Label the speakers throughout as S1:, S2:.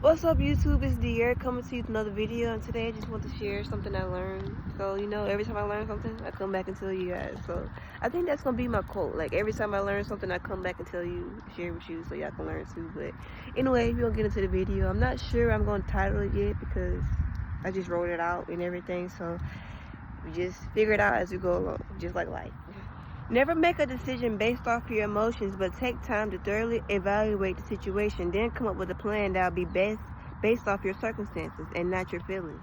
S1: What's up, YouTube? It's Dier coming to you with another video, and today I just want to share something I learned. So, every time I learn something, I come back and tell you guys. So, I think that's gonna be my quote. Like, every time I learn something, I come back and tell you, share with you, so y'all can learn too. But anyway, we're gonna get into the video. I'm not sure I'm gonna title it yet because I just wrote it out and everything. So, we just figure it out as we go along, just like life. Never make a decision based off your emotions, but take time to thoroughly evaluate the situation, then come up with a plan that will be best based off your circumstances and not your feelings.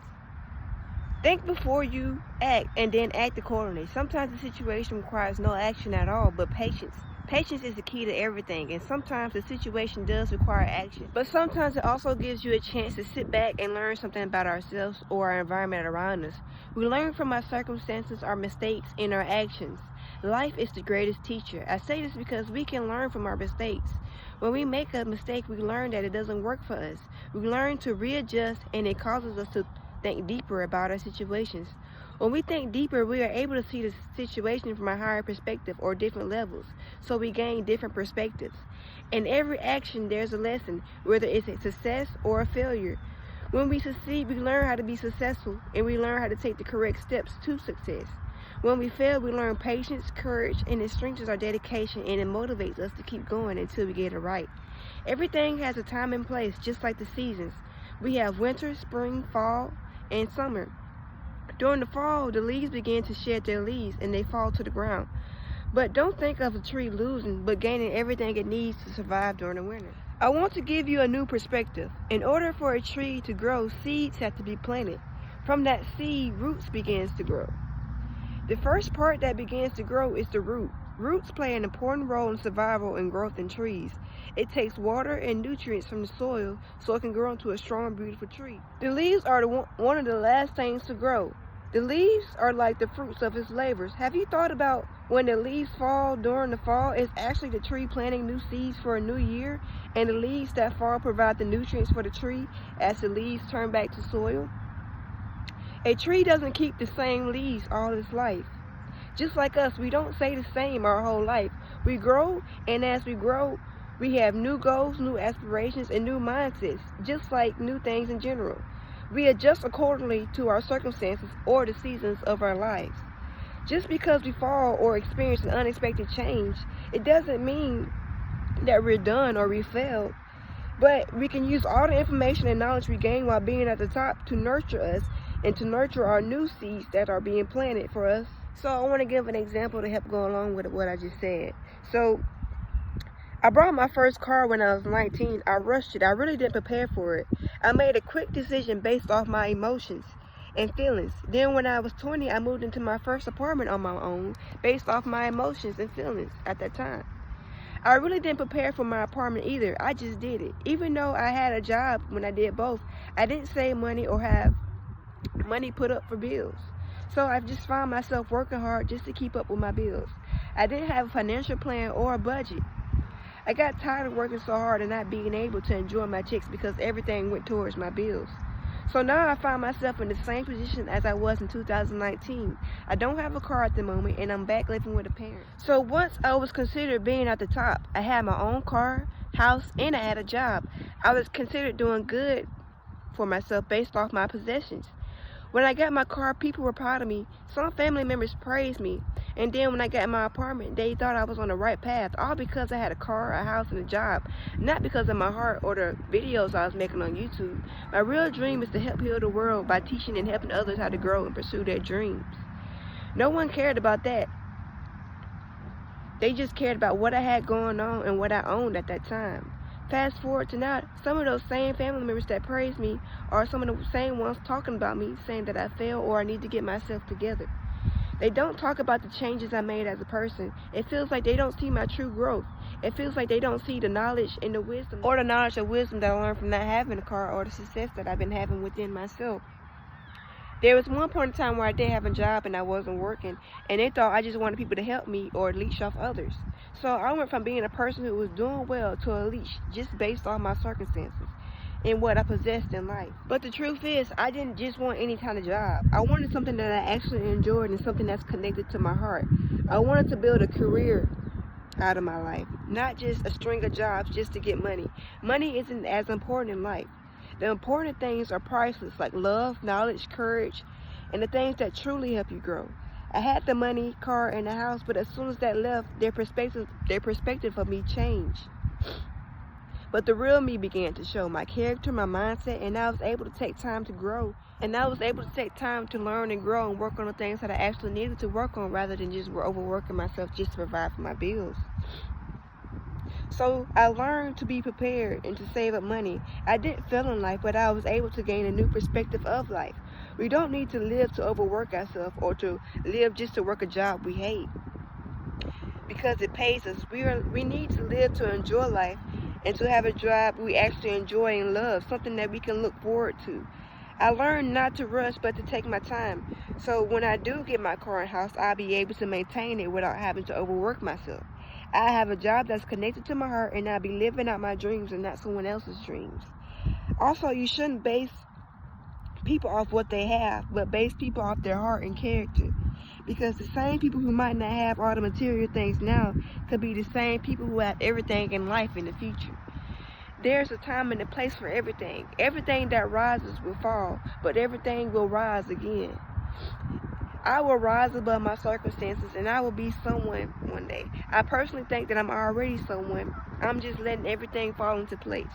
S1: Think before you act and then act accordingly. Sometimes the situation requires no action at all, but patience. Patience is the key to everything, and sometimes the situation does require action. But sometimes it also gives you a chance to sit back and learn something about ourselves or our environment around us. We learn from our circumstances, our mistakes, and our actions. Life is the greatest teacher. I say this because we can learn from our mistakes. When we make a mistake, we learn that it doesn't work for us. We learn to readjust, and it causes us to think deeper about our situations. When we think deeper, we are able to see the situation from a higher perspective or different levels, so we gain different perspectives. In every action, there's a lesson, whether it's a success or a failure. When we succeed, we learn how to be successful, and we learn how to take the correct steps to success. When we fail, we learn patience, courage, and it strengthens our dedication, and it motivates us to keep going until we get it right. Everything has a time and place, just like the seasons. We have winter, spring, fall, and summer. During the fall, the leaves begin to shed their leaves and they fall to the ground. But don't think of a tree losing, but gaining everything it needs to survive during the winter. I want to give you a new perspective. In order for a tree to grow, seeds have to be planted. From that seed, roots begins to grow. The first part that begins to grow is the root. Roots play an important role in survival and growth in trees. It takes water and nutrients from the soil so it can grow into a strong, beautiful tree. The leaves are one of the last things to grow. The leaves are like the fruits of its labors. Have you thought about when the leaves fall during the fall, it's actually the tree planting new seeds for a new year, and the leaves that fall provide the nutrients for the tree as the leaves turn back to soil? A tree doesn't keep the same leaves all its life. Just like us, we don't stay the same our whole life. We grow, and as we grow, we have new goals, new aspirations, and new mindsets, just like new things in general. We adjust accordingly to our circumstances or the seasons of our lives. Just because we fall or experience an unexpected change, it doesn't mean that we're done or we failed. But we can use all the information and knowledge we gain while being at the top to nurture us and to nurture our new seeds that are being planted for us. So I want to give an example to help go along with what I just said. So I bought my first car when I was 19. I rushed it. I really didn't prepare for it. I made a quick decision based off my emotions and feelings. Then when I was 20, I moved into my first apartment on my own based off my emotions and feelings at that time. I really didn't prepare for my apartment either. I just did it. Even though I had a job when I did both, I didn't save money or have money put up for bills. So I just found myself working hard just to keep up with my bills. I didn't have a financial plan or a budget. I got tired of working so hard and not being able to enjoy my checks because everything went towards my bills. So now I find myself in the same position as I was in 2019. I don't have a car at the moment, and I'm back living with a parent. So once I was considered being at the top, I had my own car, house, and I had a job. I was considered doing good for myself based off my possessions. When I got my car, people were proud of me. Some family members praised me. And then when I got my apartment, they thought I was on the right path, all because I had a car, a house, and a job. Not because of my heart or the videos I was making on YouTube. My real dream is to help heal the world by teaching and helping others how to grow and pursue their dreams. No one cared about that. They just cared about what I had going on and what I owned at that time. Fast forward to now, some of those same family members that praised me are some of the same ones talking about me, saying that I failed or I need to get myself together. They don't talk about the changes I made as a person. It feels like they don't see my true growth. It feels like they don't see the knowledge and the wisdom, or the knowledge of wisdom that I learned from not having a car, or the success that I've been having within myself. There was one point in time where I did have a job and I wasn't working, and they thought I just wanted people to help me or leech off others. So I went from being a person who was doing well to a leech just based on my circumstances and what I possessed in life. But the truth is, I didn't just want any kind of job. I wanted something that I actually enjoyed and something that's connected to my heart. I wanted to build a career out of my life, not just a string of jobs just to get money. Money isn't as important in life. The important things are priceless, like love, knowledge, courage, and the things that truly help you grow. I had the money, car, and the house, but as soon as that left, their perspective of me changed. But the real me began to show, my character, my mindset, and I was able to take time to grow. And I was able to take time to learn and grow and work on the things that I actually needed to work on rather than just overworking myself just to provide for my bills. So I learned to be prepared and to save up money. I didn't fail in life, but I was able to gain a new perspective of life. We don't need to live to overwork ourselves or to live just to work a job we hate because it pays us. We need to live to enjoy life and to have a job we actually enjoy and love, something that we can look forward to. I learned not to rush, but to take my time. So when I do get my car and house, I'll be able to maintain it without having to overwork myself. I have a job that's connected to my heart, and I'll be living out my dreams and not someone else's dreams. Also, you shouldn't base people off what they have, but base people off their heart and character. Because the same people who might not have all the material things now could be the same people who have everything in life in the future. There's a time and a place for everything. Everything that rises will fall, but everything will rise again. I will rise above my circumstances and I will be someone one day. I personally think that I'm already someone. I'm just letting everything fall into place.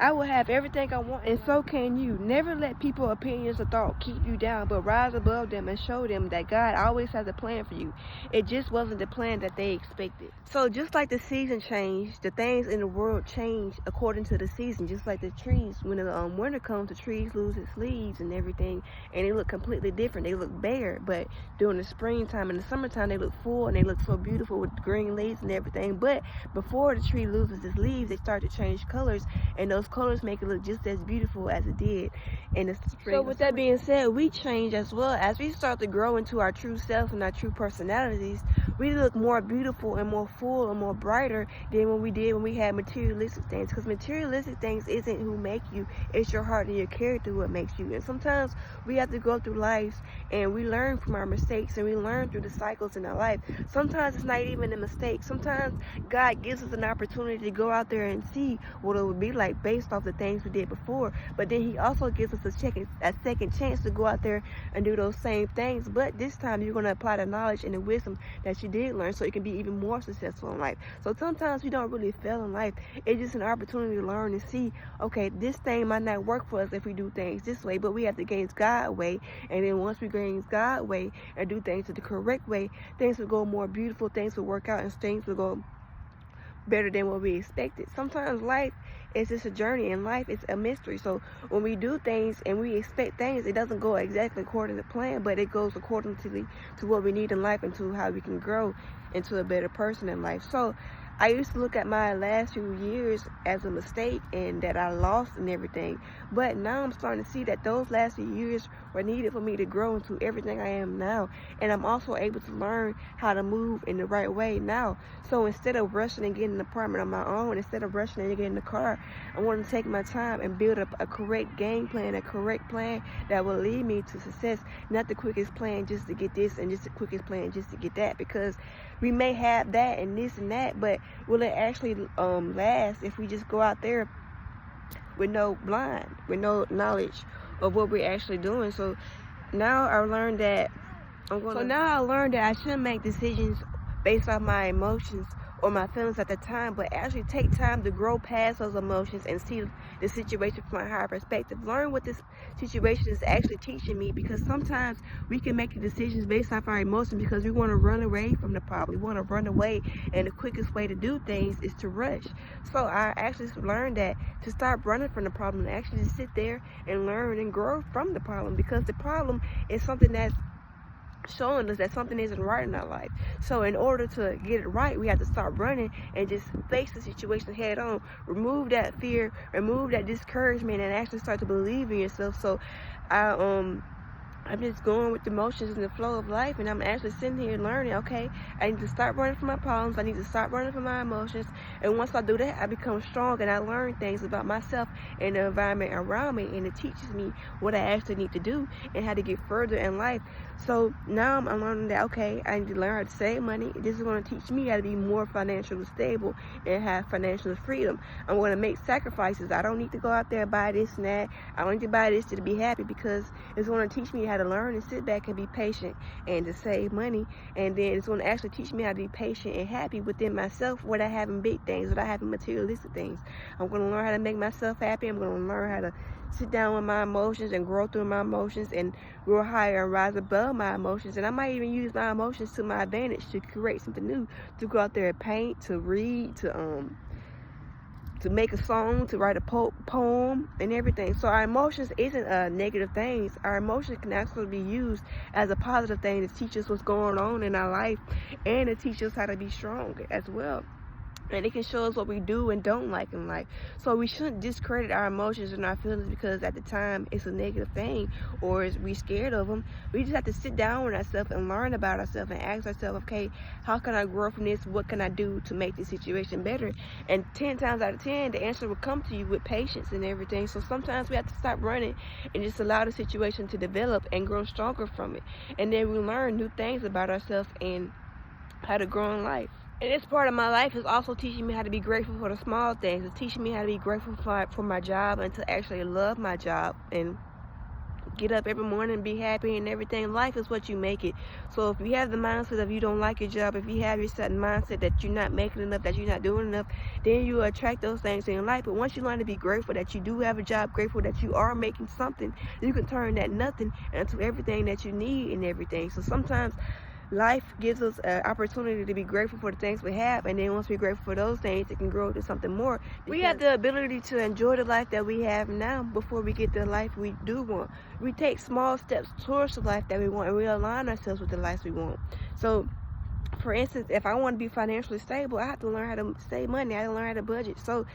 S1: I will have everything I want, and so can you. Never let people's opinions or thoughts keep you down, but rise above them and show them that God always has a plan for you. It just wasn't the plan that they expected. So just like the season changed, the things in the world change according to the season. Just like the trees, when the winter comes, the trees lose its leaves and everything, and they look completely different. They look bare, but during the springtime and the summertime, they look full and they look so beautiful with green leaves and everything. But before the tree loses its leaves, they start to change colors, and those colors make it look just as beautiful as it did in the spring. So with that being said, we change as well. As we start to grow into our true self and our true personalities, we look more beautiful and more full and more brighter than when we did when we had materialistic things. Because materialistic things isn't who make you, it's your heart and your character what makes you. And sometimes we have to go through life and we learn from our mistakes and we learn through the cycles in our life. Sometimes it's not even a mistake. Sometimes God gives us an opportunity to go out there and see what it would be like based off the things we did before, but then he also gives us a second chance to go out there and do those same things, but this time you're going to apply the knowledge and the wisdom that you did learn so you can be even more successful in life. So sometimes we don't really fail in life. It's just an opportunity to learn and see, okay, this thing might not work for us if we do things this way, but we have to gain God's way, and then once we gain God's way and do things the correct way, things will go more beautiful, things will work out, and things will go better than what we expected. Sometimes life is just a journey, and life is a mystery. So when we do things and we expect things, it doesn't go exactly according to plan, but it goes according to what we need in life and to how we can grow into a better person in life. So I used to look at my last few years as a mistake and that I lost and everything. But now I'm starting to see that those last few years were needed for me to grow into everything I am now. And I'm also able to learn how to move in the right way now. So instead of rushing and getting an apartment on my own, instead of rushing and getting a car, I want to take my time and build up a correct game plan, a correct plan that will lead me to success. Not the quickest plan just to get this and just the quickest plan just to get that. Because we may have that and this and that, but will it actually last if we just go out there with no knowledge of what we're actually doing? So now I learned that I shouldn't make decisions based off my emotions or my feelings at the time, but actually take time to grow past those emotions and see the situation from a higher perspective. Learn what this situation is actually teaching me, because sometimes we can make the decisions based off our emotions because we want to run away from the problem. We want to run away, and the quickest way to do things is to rush. So I actually learned that to stop running from the problem and actually just sit there and learn and grow from the problem, because the problem is something that's showing us that something isn't right in our life. So in order to get it right, we have to stop running and just face the situation head on. Remove that fear, remove that discouragement, and actually start to believe in yourself. So I I'm just going with the motions and the flow of life, and I'm actually sitting here learning, okay, I need to start running from my problems, I need to start running from my emotions, and once I do that, I become strong, and I learn things about myself and the environment around me, and it teaches me what I actually need to do and how to get further in life. So now I'm learning that, okay, I need to learn how to save money. This is going to teach me how to be more financially stable and have financial freedom. I'm going to make sacrifices. I don't need to go out there and buy this and that. I don't need to buy this to be happy, because it's going to teach me how to learn and sit back and be patient and to save money. And then it's going to actually teach me how to be patient and happy within myself without having big things, without having materialistic things. I'm going to learn how to make myself happy. I'm going to learn how to sit down with my emotions and grow through my emotions and grow higher and rise above my emotions. And I might even use my emotions to my advantage to create something new, to go out there and paint, to read, to make a song, to write a poem and everything. So our emotions isn't negative things. Our emotions can actually be used as a positive thing to teach us what's going on in our life, and to teach us how to be strong as well. And it can show us what we do and don't like in life. So we shouldn't discredit our emotions and our feelings because at the time it's a negative thing or we scared of them. We just have to sit down with ourselves and learn about ourselves and ask ourselves, okay, how can I grow from this? What can I do to make this situation better? And 10 times out of 10, the answer will come to you with patience and everything. So sometimes we have to stop running and just allow the situation to develop and grow stronger from it. And then we learn new things about ourselves and how to grow in life. And this part of my life is also teaching me how to be grateful for the small things. It's teaching me how to be grateful for my job and to actually love my job and get up every morning and be happy and everything. Life is what you make it. So if you have the mindset of you don't like your job, if you have your certain mindset that you're not making enough, that you're not doing enough, then you attract those things in your life. But once you learn to be grateful that you do have a job, grateful that you are making something, you can turn that nothing into everything that you need and everything. So sometimes life gives us an opportunity to be grateful for the things we have, and then once we're grateful for those things, it can grow to something more. We have the ability to enjoy the life that we have now before we get the life we do want. We take small steps towards the life that we want, and we align ourselves with the life we want. So for instance, if I want to be financially stable, I have to learn how to save money. I have to learn how to budget. So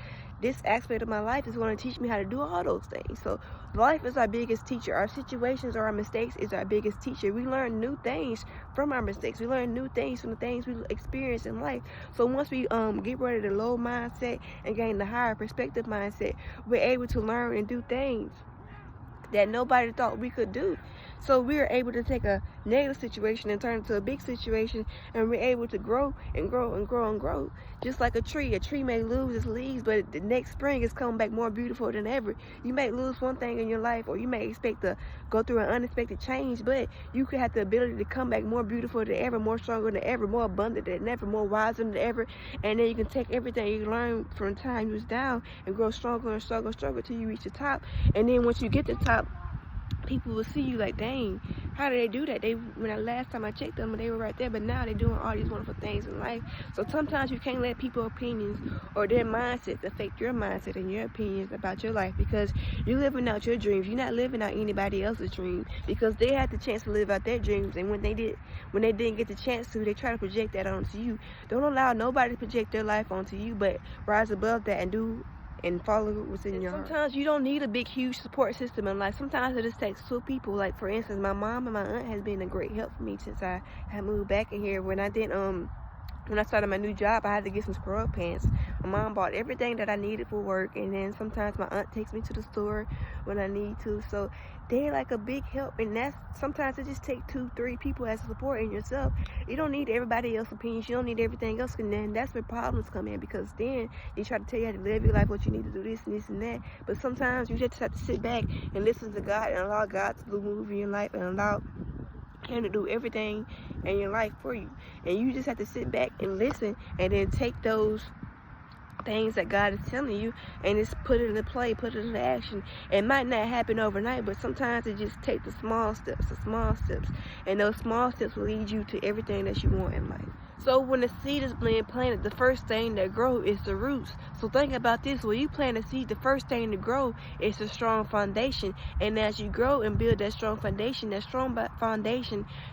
S1: this aspect of my life is going to teach me how to do all those things. So life is our biggest teacher. Our situations or our mistakes is our biggest teacher. We learn new things from our mistakes. We learn new things from the things we experience in life. So once we get rid of the low mindset and gain the higher perspective mindset, we're able to learn and do things that nobody thought we could do. So we are able to take a negative situation and turn it to a big situation, and we're able to grow and grow and grow and grow. Just like a tree may lose its leaves, but the next spring is coming back more beautiful than ever. You may lose one thing in your life, or you may expect to go through an unexpected change, but you could have the ability to come back more beautiful than ever, more stronger than ever, more abundant than ever, more wiser than ever. And then you can take everything you learned from the time you was down and grow stronger and stronger and stronger till you reach the top. And then once you get to the top, people will see you like, dang, how did they do that? Last time I checked them, they were right there, but now they're doing all these wonderful things in life. So sometimes you can't let people's opinions or their mindsets affect your mindset and your opinions about your life, because you're living out your dreams. You're not living out anybody else's dreams, because they had the chance to live out their dreams, and when they didn't get the chance to, they try to project that onto you. Don't allow nobody to project their life onto you, but rise above that and do and follow what's in your heart. Sometimes you don't need a big, huge support system in life. Sometimes it just takes two people. Like, for instance, my mom and my aunt has been a great help for me since I had moved back in here. When I started my new job, I had to get some scrub pants. My mom bought everything that I needed for work, and then sometimes my aunt takes me to the store when I need to. So they're like a big help, and sometimes it just takes 2-3 people as a support in yourself. You don't need everybody else's opinions. You don't need everything else, and then that's where problems come in, because then they try to tell you how to live your life, what you need to do, this and this and that. But sometimes you just have to sit back and listen to God and allow God to move in your life and allow Him to do everything in your life for you. And you just have to sit back and listen, and then take those things that God is telling you and just put it into play, put it into action. It might not happen overnight, but sometimes it just takes the small steps, and those small steps will lead you to everything that you want in life. So when the seed is being planted, the first thing that grows is the roots. So think about this: when you plant a seed, the first thing to grow is a strong foundation. And as you grow and build that strong foundation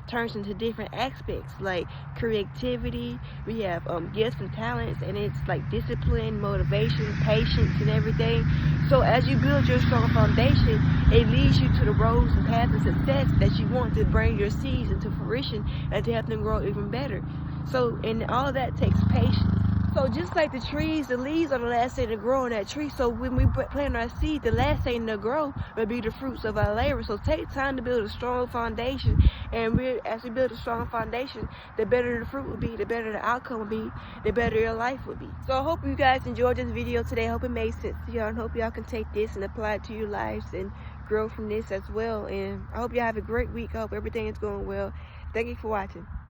S1: turns into different aspects like creativity. We have gifts and talents, and it's like discipline, motivation, patience, and everything. So as you build your strong foundation, it leads you to the roads and paths of success that you want to bring your seeds into fruition and to help them grow even better. So, and all of that takes patience. So just like the trees, the leaves are the last thing to grow on that tree. So when we plant our seed, the last thing to grow will be the fruits of our labor. So take time to build a strong foundation. And as we build a strong foundation, the better the fruit will be, the better the outcome will be, the better your life will be. So I hope you guys enjoyed this video today. I hope it made sense to y'all, and hope y'all can take this and apply it to your lives and grow from this as well. And I hope y'all have a great week. I hope everything is going well. Thank you for watching.